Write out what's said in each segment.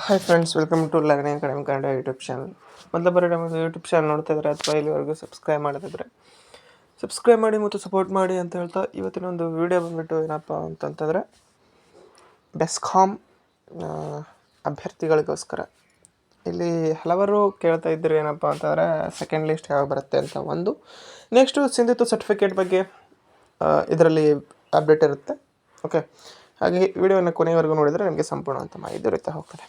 Hi friends, welcome to learning academy Kannada YouTube channel. ಮೊದಲ ಬಾರಿ ನಮ್ಮ ಯೂಟ್ಯೂಬ್ ಚಾನಲ್ ನೋಡ್ತಾ ಇದ್ದಾರೆ ಅಥವಾ ಇಲ್ಲಿವರೆಗೂ ಸಬ್ಸ್ಕ್ರೈಬ್ ಮಾಡದಿದ್ದರೆ ಸಬ್ಸ್ಕ್ರೈಬ್ ಮಾಡಿ ಮತ್ತು ಸಪೋರ್ಟ್ ಮಾಡಿ ಅಂತ ಹೇಳ್ತಾ ಇವತ್ತಿನ ಒಂದು ವಿಡಿಯೋ ಬಂದುಬಿಟ್ಟು ಏನಪ್ಪ ಅಂತಂತಂದರೆ ಬೆಸ್ಕಾಮ್ ಅಭ್ಯರ್ಥಿಗಳಿಗೋಸ್ಕರ. ಇಲ್ಲಿ ಹಲವರು ಕೇಳ್ತಾ ಇದ್ದರು ಏನಪ್ಪ ಅಂತಂದರೆ ಸೆಕೆಂಡ್ ಲಿಸ್ಟ್ ಯಾವಾಗ ಬರುತ್ತೆ ಅಂತ. ಒಂದು ನೆಕ್ಸ್ಟು ಸಿಂಧುತ್ವ ಸರ್ಟಿಫಿಕೇಟ್ ಬಗ್ಗೆ ಇದರಲ್ಲಿ ಅಪ್ಡೇಟ್ ಇರುತ್ತೆ. ಓಕೆ, ಹಾಗೆ ವಿಡಿಯೋನ ಕೊನೆಯವರೆಗೂ ನೋಡಿದರೆ ನಿಮಗೆ ಸಂಪೂರ್ಣ ಅಂತ ಮಾಹಿತಿ ದೊರೆತಾ ಹೋಗ್ತದೆ.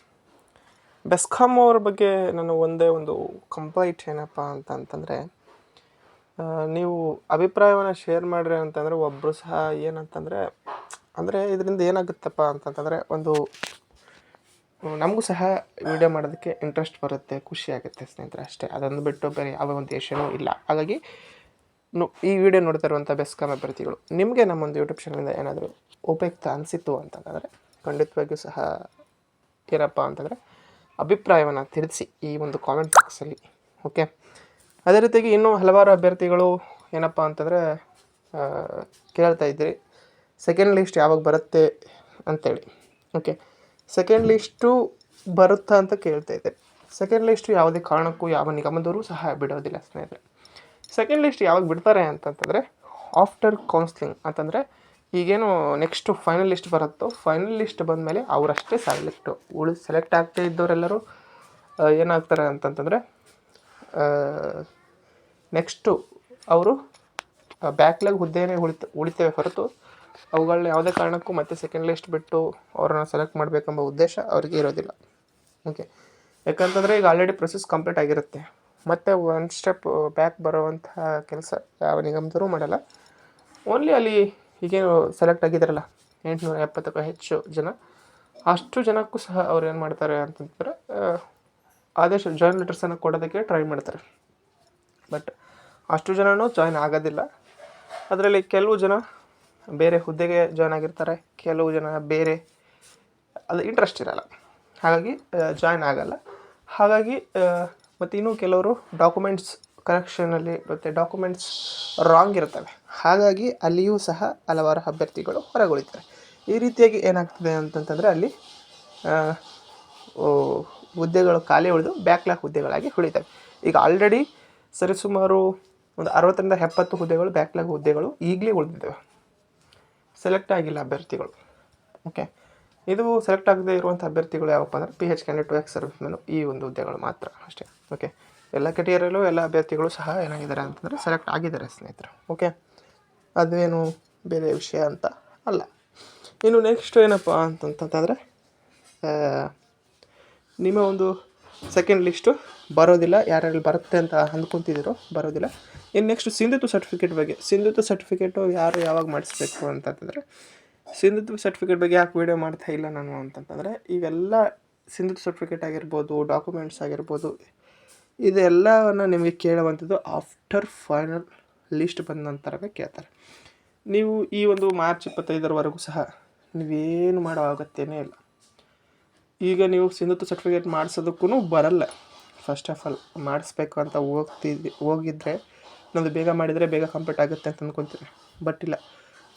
ಬೆಸ್ಕಾಮ್ ಅವ್ರ ಬಗ್ಗೆ ನಾನು ಒಂದೇ ಒಂದು ಕಂಪ್ಲೈಂಟ್ ಏನಪ್ಪ ಅಂತಂದರೆ, ನೀವು ಅಭಿಪ್ರಾಯವನ್ನು ಶೇರ್ ಮಾಡಿರಿ ಅಂತಂದರೆ ಒಬ್ಬರು ಸಹ ಅಂದರೆ ಇದರಿಂದ ಏನಾಗುತ್ತಪ್ಪ ಅಂತಂತಂದರೆ ಒಂದು ನಮಗೂ ಸಹ ವಿಡಿಯೋ ಮಾಡೋದಕ್ಕೆ ಇಂಟ್ರೆಸ್ಟ್ ಬರುತ್ತೆ, ಖುಷಿ ಆಗುತ್ತೆ ಸ್ನೇಹಿತರೆ, ಅಷ್ಟೇ. ಅದನ್ನು ಬಿಟ್ಟು ಬೇರೆ ಯಾವ ಉದ್ದೇಶವೂ ಇಲ್ಲ. ಹಾಗಾಗಿ ಈ ವಿಡಿಯೋ ನೋಡ್ತಾ ಇರುವಂಥ ಬೆಸ್ಕಾಮ್ ಅಭ್ಯರ್ಥಿಗಳು, ನಿಮಗೆ ನಮ್ಮೊಂದು ಯೂಟ್ಯೂಬ್ ಚಾನಲಿಂದ ಏನಾದರೂ ಉಪಯುಕ್ತ ಅನಿಸಿತ್ತು ಅಂತಂದರೆ ಖಂಡಿತವಾಗಿಯೂ ಸಹ ಏನಪ್ಪ ಅಂತಂದರೆ ಅಭಿಪ್ರಾಯವನ್ನು ತಿಳಿಸಿ ಈ ಒಂದು ಕಾಮೆಂಟ್ ಬಾಕ್ಸಲ್ಲಿ. ಓಕೆ, ಅದೇ ರೀತಿಯಾಗಿ ಇನ್ನೂ ಹಲವಾರು ಅಭ್ಯರ್ಥಿಗಳು ಏನಪ್ಪ ಅಂತಂದರೆ ಕೇಳ್ತಾ ಇದ್ದೀರಿ ಸೆಕೆಂಡ್ ಲಿಸ್ಟ್ ಯಾವಾಗ ಬರುತ್ತೆ ಅಂತೇಳಿ. ಓಕೆ, ಸೆಕೆಂಡ್ ಲಿಸ್ಟು ಬರುತ್ತಾ ಅಂತ ಕೇಳ್ತಾ ಇದ್ದೀರಿ. ಸೆಕೆಂಡ್ ಲಿಸ್ಟು ಯಾವುದೇ ಕಾರಣಕ್ಕೂ ಯಾವ ನಿಗಮದವರು ಸಹ ಬಿಡೋದಿಲ್ಲ ಸ್ನೇಹಿತರೆ. ಸೆಕೆಂಡ್ ಲಿಸ್ಟ್ ಯಾವಾಗ ಬಿಡ್ತಾರೆ ಅಂತಂತಂದರೆ ಆಫ್ಟರ್ ಕೌನ್ಸ್ಲಿಂಗ್ ಅಂತಂದರೆ ಈಗೇನು ನೆಕ್ಸ್ಟು ಫೈನಲ್ ಲಿಸ್ಟ್ ಬರುತ್ತೋ, ಫೈನಲ್ ಲಿಸ್ಟ್ ಬಂದಮೇಲೆ ಅವರಷ್ಟೇ ಸೆಲೆಕ್ಟ್ ಆಗ್ತಾ ಇದ್ದವರೆಲ್ಲರೂ ಏನಾಗ್ತಾರೆ ಅಂತಂತಂದರೆ ನೆಕ್ಸ್ಟು ಅವರು ಬ್ಯಾಕ್ಲಾಗ್ ಹುದ್ದೆಯೇ ಉಳಿತೇವೆ ಹೊರತು ಅವುಗಳನ್ನ ಯಾವುದೇ ಕಾರಣಕ್ಕೂ ಮತ್ತೆ ಸೆಕೆಂಡ್ ಲಿಸ್ಟ್ ಬಿಟ್ಟು ಅವ್ರನ್ನ ಸೆಲೆಕ್ಟ್ ಮಾಡಬೇಕೆಂಬ ಉದ್ದೇಶ ಅವರಿಗೆ ಇರೋದಿಲ್ಲ. ಓಕೆ, ಯಾಕಂತಂದರೆ ಈಗ ಆಲ್ರೆಡಿ ಪ್ರೊಸೆಸ್ ಕಂಪ್ಲೀಟ್ ಆಗಿರುತ್ತೆ. ಮತ್ತು ಒಂದು ಸ್ಟೆಪ್ ಬ್ಯಾಕ್ ಬರುವಂತಹ ಕೆಲಸ ಯಾವ ನಿಗಮದವರು ಮಾಡಲ್ಲ. ಓನ್ಲಿ ಅಲ್ಲಿ ಈಗೇನು ಸೆಲೆಕ್ಟ್ ಆಗಿದ್ದಾರಲ್ಲ 870ಕ್ಕೂ ಹೆಚ್ಚು ಜನ, ಅಷ್ಟು ಜನಕ್ಕೂ ಸಹ ಅವ್ರು ಏನು ಮಾಡ್ತಾರೆ ಅಂತಂದರೆ ಆದೇಶ ಜಾಯ್ನ್ ಲೆಟರ್ಸನ್ನು ಕೊಡೋದಕ್ಕೆ ಟ್ರೈ ಮಾಡ್ತಾರೆ. ಬಟ್ ಅಷ್ಟು ಜನನೂ ಜಾಯ್ನ್ ಆಗೋದಿಲ್ಲ. ಅದರಲ್ಲಿ ಕೆಲವು ಜನ ಬೇರೆ ಹುದ್ದೆಗೆ ಜಾಯ್ನ್ ಆಗಿರ್ತಾರೆ, ಕೆಲವು ಜನ ಬೇರೆ ಅದು ಇಂಟ್ರೆಸ್ಟ್ ಇರಲ್ಲ, ಹಾಗಾಗಿ ಜಾಯ್ನ್ ಆಗಲ್ಲ. ಹಾಗಾಗಿ ಮತ್ತು ಇನ್ನೂ ಕೆಲವರು ಡಾಕ್ಯುಮೆಂಟ್ಸ್ ಕರೆಕ್ಷನಲ್ಲಿ ಮತ್ತು ಡಾಕ್ಯುಮೆಂಟ್ಸ್ ರಾಂಗ್ ಇರ್ತವೆ. ಹಾಗಾಗಿ ಅಲ್ಲಿಯೂ ಸಹ ಹಲವಾರು ಅಭ್ಯರ್ಥಿಗಳು ಹೊರಗುಳಿತಾರೆ. ಈ ರೀತಿಯಾಗಿ ಏನಾಗ್ತದೆ ಅಂತಂತಂದರೆ ಅಲ್ಲಿ ಹುದ್ದೆಗಳು ಖಾಲಿ ಉಳಿದು ಬ್ಯಾಕ್ಲಾಗ್ ಹುದ್ದೆಗಳಾಗಿ ಉಳಿತವೆ. ಈಗ ಆಲ್ರೆಡಿ ಸರಿಸುಮಾರು ಒಂದು 60ರಿಂದ 70 ಹುದ್ದೆಗಳು ಬ್ಯಾಕ್ಲಾಗ್ ಹುದ್ದೆಗಳು ಈಗಲೇ ಉಳಿದಿದ್ದಾವೆ, ಸೆಲೆಕ್ಟ್ ಆಗಿಲ್ಲ ಅಭ್ಯರ್ಥಿಗಳು. ಓಕೆ, ಇದು ಸೆಲೆಕ್ಟ್ ಆಗದೆ ಇರುವಂಥ ಅಭ್ಯರ್ಥಿಗಳು ಯಾವಪ್ಪ ಅಂದರೆ PH candidate ex service menu, ಈ ಒಂದು ಹುದ್ದೆಗಳು ಮಾತ್ರ ಅಷ್ಟೇ. ಓಕೆ, ಎಲ್ಲ ಕೆಟಗರಿಯಲ್ಲೂ ಎಲ್ಲ ಅಭ್ಯರ್ಥಿಗಳು ಸಹ ಏನಾಗಿದ್ದಾರೆ ಅಂತಂದರೆ ಸೆಲೆಕ್ಟ್ ಆಗಿದ್ದಾರೆ ಸ್ನೇಹಿತರು. ಓಕೆ, ಅದೇನು ಬೇರೆ ವಿಷಯ ಅಂತ ಅಲ್ಲ. ಇನ್ನು ನೆಕ್ಸ್ಟ್ ಏನಪ್ಪ ಅಂತಂತಂದರೆ ನಿಮ್ಮ ಒಂದು ಸೆಕೆಂಡ್ ಲಿಸ್ಟು ಬರೋದಿಲ್ಲ. ಯಾರ್ಯಾರು ಬರುತ್ತೆ ಅಂತ ಅಂದ್ಕೊತಿದ್ದೀರೋ ಬರೋದಿಲ್ಲ. ಇನ್ನು ನೆಕ್ಸ್ಟ್ ಸಿಂಧುತ್ವ ಸರ್ಟಿಫಿಕೇಟ್ ಬಗ್ಗೆ. ಸಿಂಧುತ್ವ ಸರ್ಟಿಫಿಕೇಟು ಯಾರು ಯಾವಾಗ ಮಾಡಿಸ್ಬೇಕು ಅಂತಂತಂದರೆ, ಸಿಂಧುತ್ವ ಸರ್ಟಿಫಿಕೇಟ್ ಬಗ್ಗೆ ಯಾಕೆ ವೀಡಿಯೋ ಮಾಡ್ತಾ ಇಲ್ಲ ನಾನು ಅಂತಂತಂದರೆ, ಇವೆಲ್ಲ ಸಿಂಧುತ್ವ ಸರ್ಟಿಫಿಕೇಟ್ ಆಗಿರ್ಬೋದು, ಡಾಕ್ಯುಮೆಂಟ್ಸ್ ಆಗಿರ್ಬೋದು, ಇದೆಲ್ಲವನ್ನು ನಿಮಗೆ ಕೇಳುವಂಥದ್ದು ಆಫ್ಟರ್ ಫೈನಲ್ ಲಿಸ್ಟ್ ಬಂದ ನಂತರವೇ ಕೇಳ್ತಾರೆ. ನೀವು ಈ ಒಂದು ಮಾರ್ಚ್ 25ರವರೆಗೂ ಸಹ ನೀವೇನು ಮಾಡೋ ಅಗತ್ಯನೇ ಇಲ್ಲ. ಈಗ ನೀವು ಸಿಂಧುತ್ವ ಸರ್ಟಿಫಿಕೇಟ್ ಮಾಡಿಸೋದಕ್ಕೂ ಬರಲ್ಲ. ಫಸ್ಟ್ ಆಫ್ ಆಲ್ ಮಾಡಿಸ್ಬೇಕು ಅಂತ ಹೋಗಿದ್ದರೆ ನಮ್ಮದು ಬೇಗ ಮಾಡಿದರೆ ಬೇಗ ಕಂಪ್ಲೀಟ್ ಆಗುತ್ತೆ ಅಂತ ಅಂದ್ಕೊತೀನಿ. ಬಟ್ ಇಲ್ಲ,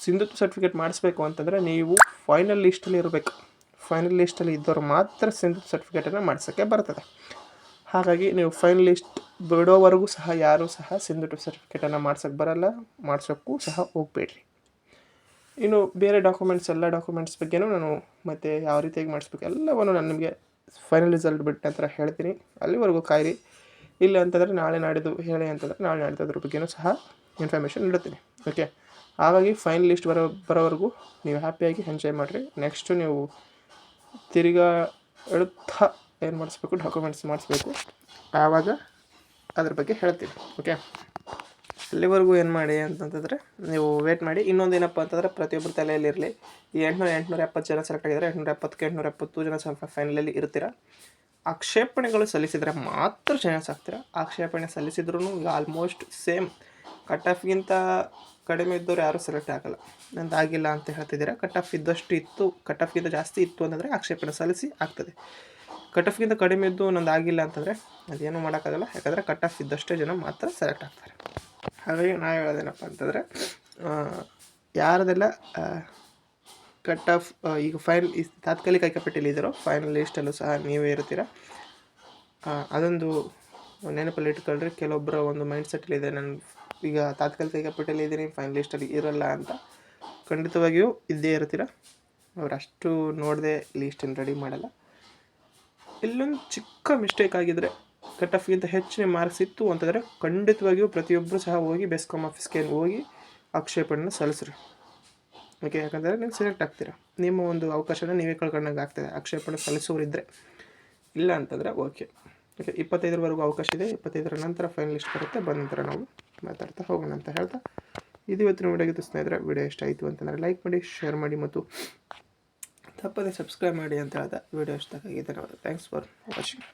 ಸಿಂಧುತ್ವ ಸರ್ಟಿಫಿಕೇಟ್ ಮಾಡಿಸ್ಬೇಕು ಅಂತಂದರೆ ನೀವು ಫೈನಲ್ ಲಿಸ್ಟಲ್ಲಿ ಇರಬೇಕು. ಫೈನಲ್ ಲಿಸ್ಟಲ್ಲಿ ಇದ್ದವರು ಮಾತ್ರ ಸಿಂಧುತ್ವ ಸರ್ಟಿಫಿಕೇಟನ್ನು ಮಾಡಿಸೋಕ್ಕೆ ಬರ್ತದೆ. ಹಾಗಾಗಿ ನೀವು ಫೈನಲ್ ಲಿಸ್ಟ್ ಬಿಡೋವರೆಗೂ ಸಹ ಯಾರೂ ಸಹ ಸಿಂಧುತ್ವ ಸರ್ಟಿಫಿಕೇಟನ್ನು ಮಾಡ್ಸೋಕ್ಕೆ ಬರಲ್ಲ, ಮಾಡ್ಸೋಕ್ಕೂ ಸಹ ಹೋಗಬೇಡ್ರಿ. ಇನ್ನು ಬೇರೆ ಎಲ್ಲ ಡಾಕ್ಯುಮೆಂಟ್ಸ್ ಬಗ್ಗೆನೂ ನಾನು ಮತ್ತು ಯಾವ ರೀತಿಯಾಗಿ ಮಾಡಿಸ್ಬೇಕು ಎಲ್ಲವನ್ನು ನಾನು ನಿಮಗೆ ಫೈನಲ್ ರಿಸಲ್ಟ್ ಬಿಟ್ಟ ನಂತರ ಹೇಳ್ತೀನಿ. ಅಲ್ಲಿವರೆಗೂ ಕಾಯಿರಿ. ಇಲ್ಲ ಅಂತಂದರೆ ನಾಳೆ ನಾಡಿದ್ದು ಹೇಳಿ ಅಂತಂದರೆ ನಾಳೆ ನಾಡಿದ್ದು ಅದ್ರ ಬಗ್ಗೆನೂ ಸಹ ಇನ್ಫಾರ್ಮೇಷನ್ ನೀಡುತ್ತೀನಿ. ಓಕೆ, ಹಾಗಾಗಿ ಫೈನಲ್ ಲಿಸ್ಟ್ ಬರೋವರೆಗೂ ನೀವು ಹ್ಯಾಪಿಯಾಗಿ ಎಂಜಾಯ್ ಮಾಡಿರಿ. ನೆಕ್ಸ್ಟು ನೀವು ತಿರ್ಗಾ ಎಳುತ್ತಾ ಏನು ಮಾಡಿಸ್ಬೇಕು, ಡಾಕ್ಯುಮೆಂಟ್ಸ್ ಮಾಡಿಸ್ಬೇಕು. ಆವಾಗ ಅದ್ರ ಬಗ್ಗೆ ಹೇಳ್ತೀನಿ. ಓಕೆ, ಅಲ್ಲಿವರೆಗೂ ಏನು ಮಾಡಿ ಅಂತಂತಂದರೆ ನೀವು ವೇಟ್ ಮಾಡಿ. ಇನ್ನೊಂದು ಏನಪ್ಪ ಅಂತಂದರೆ ಪ್ರತಿಯೊಬ್ಬರ ತಲೆಯಲ್ಲಿರಲಿ, ಈ 870 ಜನ ಸೆಲೆಕ್ಟ್ ಆಗಿದ್ದಾರೆ. 870ಕ್ಕೆ 870 ಜನ ಫೈನಲಲ್ಲಿ ಇರ್ತೀರ. ಆಕ್ಷೇಪಣೆಗಳು ಸಲ್ಲಿಸಿದರೆ ಮಾತ್ರ ಚಾನ್ಸ್ ಆಗ್ತೀರ. ಆಕ್ಷೇಪಣೆ ಸಲ್ಲಿಸಿದ್ರೂ ಈಗ ಆಲ್ಮೋಸ್ಟ್ ಸೇಮ್ ಕಟ್ ಆಫ್ಗಿಂತ ಕಡಿಮೆ ಇದ್ದವ್ರು ಯಾರೂ ಸೆಲೆಕ್ಟ್ ಆಗಲ್ಲ. ನಂದು ಆಗಿಲ್ಲ ಅಂತ ಹೇಳ್ತಿದ್ದೀರಾ. ಕಟ್ ಆಫ್ ಇದ್ದಷ್ಟು ಇತ್ತು, ಕಟ್ ಆಫ್ಗಿಂತ ಜಾಸ್ತಿ ಇತ್ತು ಅಂತಂದರೆ ಆಕ್ಷೇಪಣೆ ಸಲ್ಲಿಸಿ ಆಗ್ತದೆ. ಕಟ್ ಆಫ್ಗಿಂತ ಕಡಿಮೆ ಇದ್ದು ನಂದು ಆಗಿಲ್ಲ ಅಂತಂದರೆ ಅದೇನೂ ಮಾಡೋಕ್ಕಾಗಲ್ಲ. ಯಾಕಂದರೆ ಕಟ್ ಆಫ್ ಇದ್ದಷ್ಟೇ ಜನ ಮಾತ್ರ ಸೆಲೆಕ್ಟ್ ಆಗ್ತಾರೆ. ಹಾಗಾಗಿ ನಾ ಹೇಳೋದೇನಪ್ಪ ಅಂತಂದರೆ ಯಾರದೆಲ್ಲ ಕಟ್ ಆಫ್ ಈಗ ತಾತ್ಕಾಲಿಕ ಆಯ್ಕೆ ಪಟ್ಟಿಯಲ್ಲಿ ಇದ್ದಾರೋ ಫೈನಲ್ ಲಿಸ್ಟಲ್ಲೂ ಸಹ ನೀವೇ ಇರ್ತೀರ. ಅದೊಂದು ನೆನಪಲ್ಲಿ ಇಟ್ಕೊಳ್ರಿ. ಕೆಲವೊಬ್ಬರ ಒಂದು ಮೈಂಡ್ಸೆಟ್ಟಲ್ಲಿದೆ, ನಾನು ಈಗ ತಾತ್ಕಾಲಿಕ ಆಯ್ಕೆ ಪಟ್ಟಿಯಲ್ಲಿ ಇದ್ದೀನಿ, ಫೈನಲ್ ಲಿಸ್ಟಲ್ಲಿ ಇರಲ್ಲ ಅಂತ. ಖಂಡಿತವಾಗಿಯೂ ಇದ್ದೇ ಇರ್ತೀರ. ಅವ್ರು ಅಷ್ಟು ನೋಡದೆ ಲೀಸ್ಟನ್ನು ರೆಡಿ ಮಾಡಲ್ಲ. ಇಲ್ಲೊಂದು ಚಿಕ್ಕ ಮಿಸ್ಟೇಕ್ ಆಗಿದ್ದರೆ, ಕಟ್ ಆಫ್ಗಿಂತ ಹೆಚ್ಚಿನ ಮಾರ್ಕ್ಸ್ ಇತ್ತು ಅಂತಂದರೆ ಖಂಡಿತವಾಗಿಯೂ ಪ್ರತಿಯೊಬ್ಬರು ಸಹ ಹೋಗಿ ಬೆಸ್ಕಾಮ್ ಆಫೀಸ್ಗೆ ಹೋಗಿ ಆಕ್ಷೇಪಣೆಯನ್ನು ಸಲ್ಲಿಸ್ರಿ. ಓಕೆ, ಯಾಕಂದರೆ ನೀವು ಸೆಲೆಕ್ಟ್ ಆಗ್ತೀರಾ. ನಿಮ್ಮ ಒಂದು ಅವಕಾಶನ ನೀವೇ ಕಳ್ಕೊಂಡಂಗೆ ಆಗ್ತದೆ ಆಕ್ಷೇಪಣೆ ಸಲ್ಲಿಸೋರಿದ್ದರೆ. ಇಲ್ಲ ಅಂತಂದರೆ ಓಕೆ 25ರವರೆಗೂ ಅವಕಾಶ ಇದೆ. 25ರ ನಂತರ ಫೈನಲ್ ಲಿಸ್ಟ್ ಬರುತ್ತೆ. ಬಂದ ನಂತರ ನಾವು ಮಾತಾಡ್ತಾ ಹೋಗೋಣ ಅಂತ ಹೇಳ್ತಾ, ಇದು ಇವತ್ತಿನ ವಿಡಿಯೋ ಸ್ನೇಹಿತರೆ. ವಿಡಿಯೋ ಇಷ್ಟ ಆಯಿತು ಅಂತಂದರೆ ಲೈಕ್ ಮಾಡಿ, ಶೇರ್ ಮಾಡಿ ಮತ್ತು ತಪ್ಪದೇ ಸಬ್ಸ್ಕ್ರೈಬ್ ಮಾಡಿ ಅಂತ ಹೇಳ್ತಾ ವಿಡಿಯೋ ಇಷ್ಟ ಆಗಿದೆ. Thanks for watching.